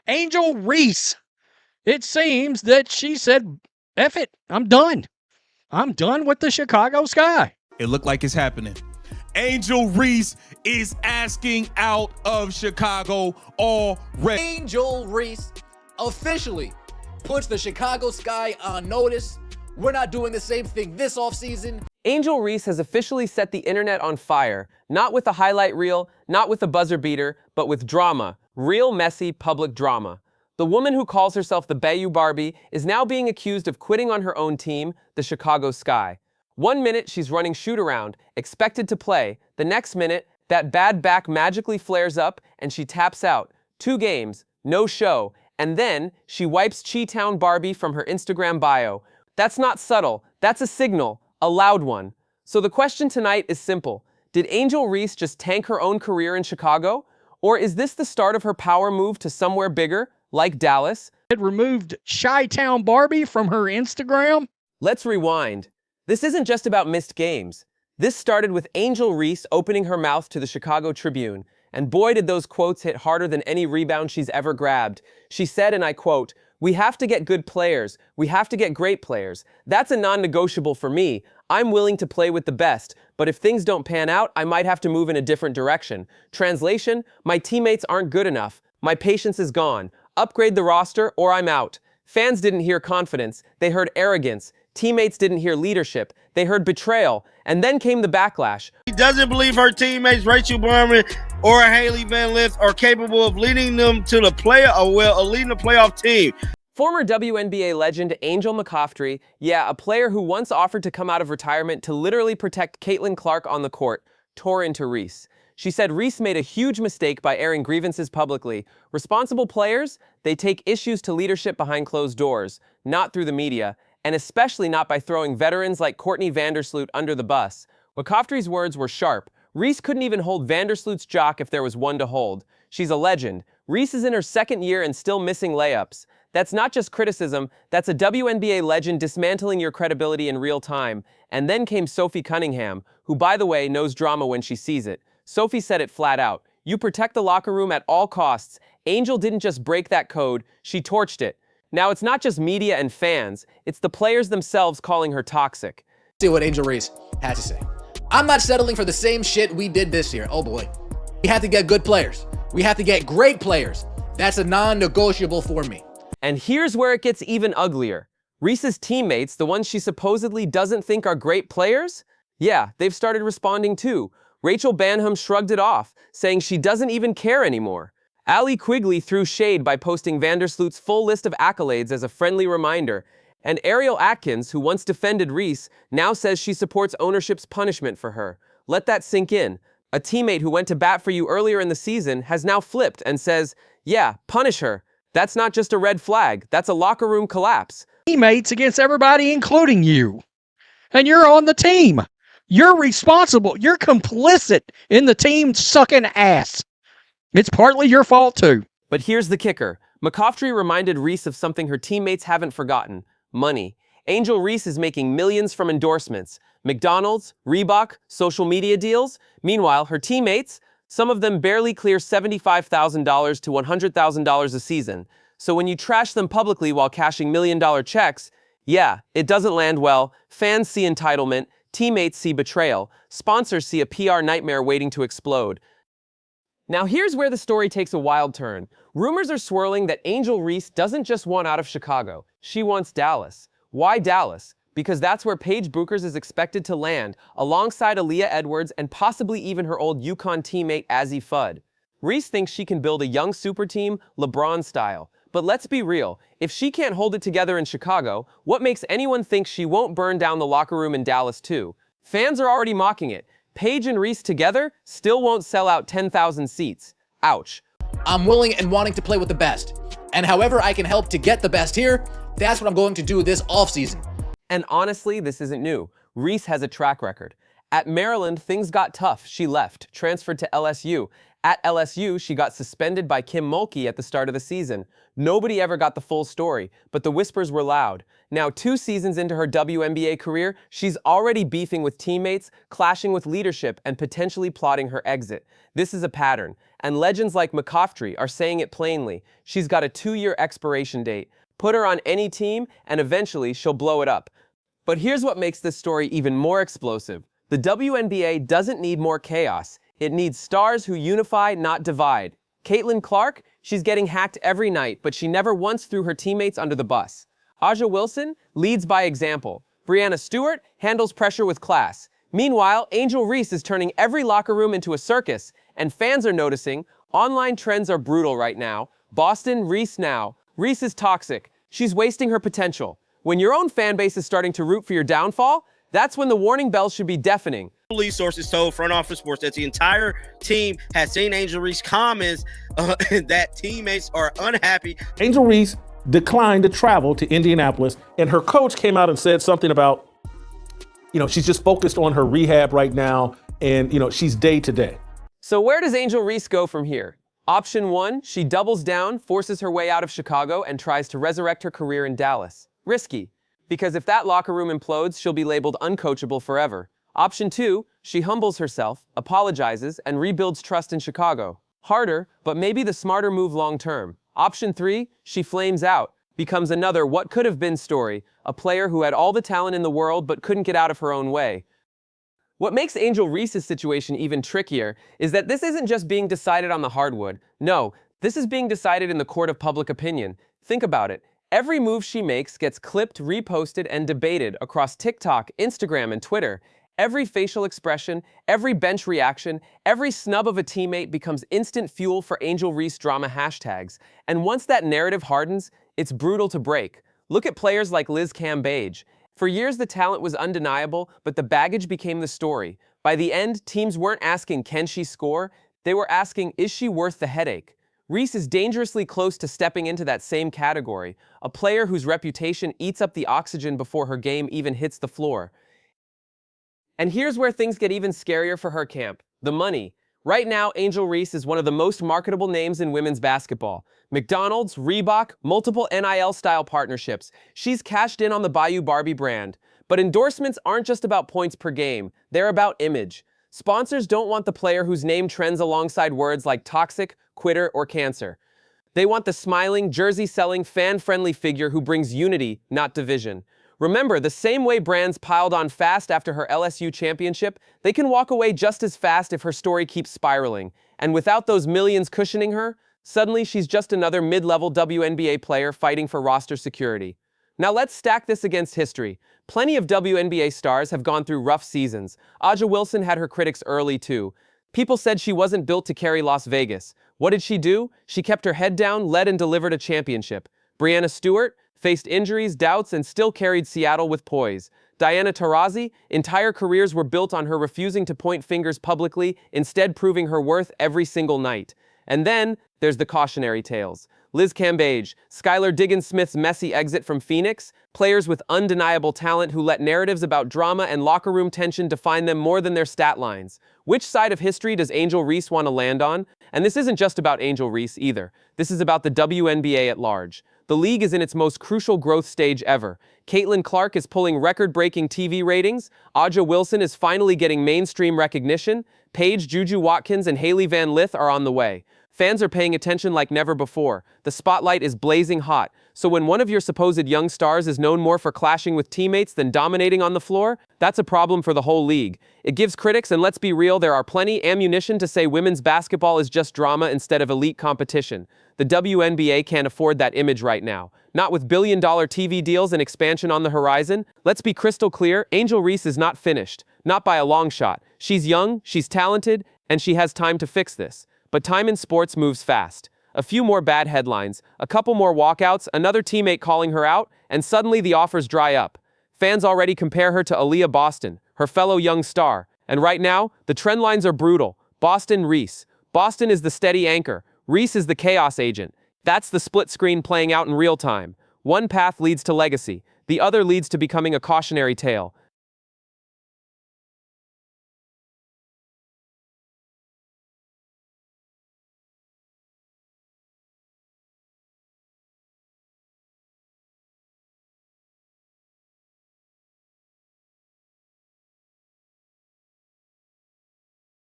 Angel Reese. It seems that she said, F it, I'm done. I'm done with the Chicago Sky. It looked like it's happening. Angel Reese is asking out of Chicago already. Angel Reese officially puts the Chicago Sky on notice. We're not doing the same thing this offseason. Angel Reese has officially set the internet on fire, not with a highlight reel, not with a buzzer beater, but with drama, real messy public drama. The woman who calls herself the Bayou Barbie is now being accused of quitting on her own team, the Chicago Sky. 1 minute she's running shoot-around, expected to play. The next minute, that bad back magically flares up and she taps out. 2 games, no show, and then she wipes Chi-Town Barbie from her Instagram bio. That's not subtle, that's a signal, a loud one. So the question tonight is simple. Did Angel Reese just tank her own career in Chicago? Or is this the start of her power move to somewhere bigger, like Dallas? It removed Chi-Town Barbie from her Instagram. Let's rewind. This isn't just about missed games. This started with Angel Reese opening her mouth to the Chicago Tribune. And boy, did those quotes hit harder than any rebound she's ever grabbed. She said, and I quote, "We have to get good players. We have to get great players. That's a non-negotiable for me. I'm willing to play with the best, but if things don't pan out, I might have to move in a different direction." Translation, my teammates aren't good enough. My patience is gone. Upgrade the roster or I'm out. Fans didn't hear confidence. They heard arrogance. Teammates didn't hear leadership. They heard betrayal. And then came the backlash. She doesn't believe her teammates, Rachel Berman or Haley Van Lith, are capable of leading them to the leading the playoff team. Former WNBA legend Angel McCoughtry, a player who once offered to come out of retirement to literally protect Caitlin Clark on the court, tore into Reese. She said Reese made a huge mistake by airing grievances publicly. Responsible players, they take issues to leadership behind closed doors, not through the media, and especially not by throwing veterans like Courtney Vandersloot under the bus. McCoughtry's words were sharp. Reese couldn't even hold Vandersloot's jock if there was one to hold. She's a legend. Reese is in her 2nd year and still missing layups. That's not just criticism, that's a WNBA legend dismantling your credibility in real time. And then came Sophie Cunningham, who, by the way, knows drama when she sees it. Sophie said it flat out. You protect the locker room at all costs. Angel didn't just break that code, she torched it. Now, it's not just media and fans, it's the players themselves calling her toxic. See what Angel Reese has to say. I'm not settling for the same shit we did this year. Oh boy. We have to get good players. We have to get great players. That's a non-negotiable for me. And here's where it gets even uglier. Reese's teammates, the ones she supposedly doesn't think are great players? Yeah, they've started responding too. Rachel Banham shrugged it off, saying she doesn't even care anymore. Allie Quigley threw shade by posting Vandersloot's full list of accolades as a friendly reminder. And Ariel Atkins, who once defended Reese, now says she supports ownership's punishment for her. Let that sink in. A teammate who went to bat for you earlier in the season has now flipped and says, yeah, punish her. That's not just a red flag, that's a locker room collapse. Teammates against everybody, including you. And you're on the team. You're responsible. You're complicit in the team sucking ass. It's partly your fault too. But here's the kicker. McCoughtry reminded Reese of something her teammates haven't forgotten. Money. Angel Reese is making millions from endorsements. McDonald's, Reebok, social media deals. Meanwhile, her teammates, some of them barely clear $75,000 to $100,000 a season. So when you trash them publicly while cashing million-dollar checks, it doesn't land well. Fans see entitlement. Teammates see betrayal. Sponsors see a PR nightmare waiting to explode. Now here's where the story takes a wild turn. Rumors are swirling that Angel Reese doesn't just want out of Chicago. She wants Dallas. Why Dallas? Because that's where Paige Buchers is expected to land, alongside Aaliyah Edwards and possibly even her old UConn teammate Azzi Fudd. Reese thinks she can build a young super team, LeBron style. But let's be real, if she can't hold it together in Chicago, what makes anyone think she won't burn down the locker room in Dallas too? Fans are already mocking it. Paige and Reese together still won't sell out 10,000 seats. Ouch. I'm willing and wanting to play with the best. And however I can help to get the best here, that's what I'm going to do this offseason. And honestly, this isn't new. Reese has a track record. At Maryland, things got tough. She left, transferred to LSU. At LSU, she got suspended by Kim Mulkey at the start of the season. Nobody ever got the full story, but the whispers were loud. Now, 2 seasons into her WNBA career, she's already beefing with teammates, clashing with leadership, and potentially plotting her exit. This is a pattern, and legends like McCoughtry are saying it plainly. She's got a 2-year expiration date. Put her on any team, and eventually she'll blow it up. But here's what makes this story even more explosive. The WNBA doesn't need more chaos. It needs stars who unify, not divide. Caitlin Clark, she's getting hacked every night, but she never once threw her teammates under the bus. Aja Wilson leads by example. Breanna Stewart handles pressure with class. Meanwhile, Angel Reese is turning every locker room into a circus, and fans are noticing. Online trends are brutal right now. Boston, Reese now. Reese is toxic. She's wasting her potential. When your own fan base is starting to root for your downfall, that's when the warning bells should be deafening. Police sources told Front Office Sports that the entire team has seen Angel Reese comments that teammates are unhappy. Angel Reese declined to travel to Indianapolis, and her coach came out and said something about, she's just focused on her rehab right now, and, she's day to day. So where does Angel Reese go from here? Option 1, she doubles down, forces her way out of Chicago, and tries to resurrect her career in Dallas. Risky, because if that locker room implodes, she'll be labeled uncoachable forever. Option 2, she humbles herself, apologizes, and rebuilds trust in Chicago. Harder, but maybe the smarter move long term. Option 3, she flames out, becomes another what could have been story, a player who had all the talent in the world but couldn't get out of her own way. What makes Angel Reese's situation even trickier is that this isn't just being decided on the hardwood. No, this is being decided in the court of public opinion. Think about it. Every move she makes gets clipped, reposted, and debated across TikTok, Instagram, and Twitter. Every facial expression, every bench reaction, every snub of a teammate becomes instant fuel for Angel Reese drama hashtags. And once that narrative hardens, it's brutal to break. Look at players like Liz Cambage. For years, the talent was undeniable, but the baggage became the story. By the end, teams weren't asking, can she score? They were asking, is she worth the headache? Reese is dangerously close to stepping into that same category, a player whose reputation eats up the oxygen before her game even hits the floor. And here's where things get even scarier for her camp, the money. Right now, Angel Reese is one of the most marketable names in women's basketball. McDonald's, Reebok, multiple NIL-style partnerships. She's cashed in on the Bayou Barbie brand. But endorsements aren't just about points per game. They're about image. Sponsors don't want the player whose name trends alongside words like toxic, quitter, or cancer. They want the smiling, jersey-selling, fan-friendly figure who brings unity, not division. Remember, the same way brands piled on fast after her LSU championship, they can walk away just as fast if her story keeps spiraling. And without those millions cushioning her, suddenly she's just another mid-level WNBA player fighting for roster security. Now let's stack this against history. Plenty of WNBA stars have gone through rough seasons. Aja Wilson had her critics early too. People said she wasn't built to carry Las Vegas. What did she do? She kept her head down, led and delivered a championship. Breanna Stewart faced injuries, doubts, and still carried Seattle with poise. Diana Taurasi, entire careers were built on her refusing to point fingers publicly, instead proving her worth every single night. And then, there's the cautionary tales. Liz Cambage, Skylar Diggins-Smith's messy exit from Phoenix, players with undeniable talent who let narratives about drama and locker room tension define them more than their stat lines. Which side of history does Angel Reese want to land on? And this isn't just about Angel Reese either. This is about the WNBA at large. The league is in its most crucial growth stage ever. Caitlin Clark is pulling record-breaking TV ratings. Aja Wilson is finally getting mainstream recognition. Paige Juju Watkins and Hailey Van Lith are on the way. Fans are paying attention like never before. The spotlight is blazing hot. So when one of your supposed young stars is known more for clashing with teammates than dominating on the floor, that's a problem for the whole league. It gives critics, and let's be real, there are plenty ammunition to say women's basketball is just drama instead of elite competition. The WNBA can't afford that image right now. Not with billion-dollar TV deals and expansion on the horizon. Let's be crystal clear, Angel Reese is not finished. Not by a long shot. She's young, she's talented, and she has time to fix this. But time in sports moves fast. A few more bad headlines, a couple more walkouts, another teammate calling her out, and suddenly the offers dry up. Fans already compare her to Aaliyah Boston, her fellow young star. And right now, the trend lines are brutal. Boston, Reese. Boston is the steady anchor. Reese is the chaos agent. That's the split screen playing out in real time. One path leads to legacy. The other leads to becoming a cautionary tale.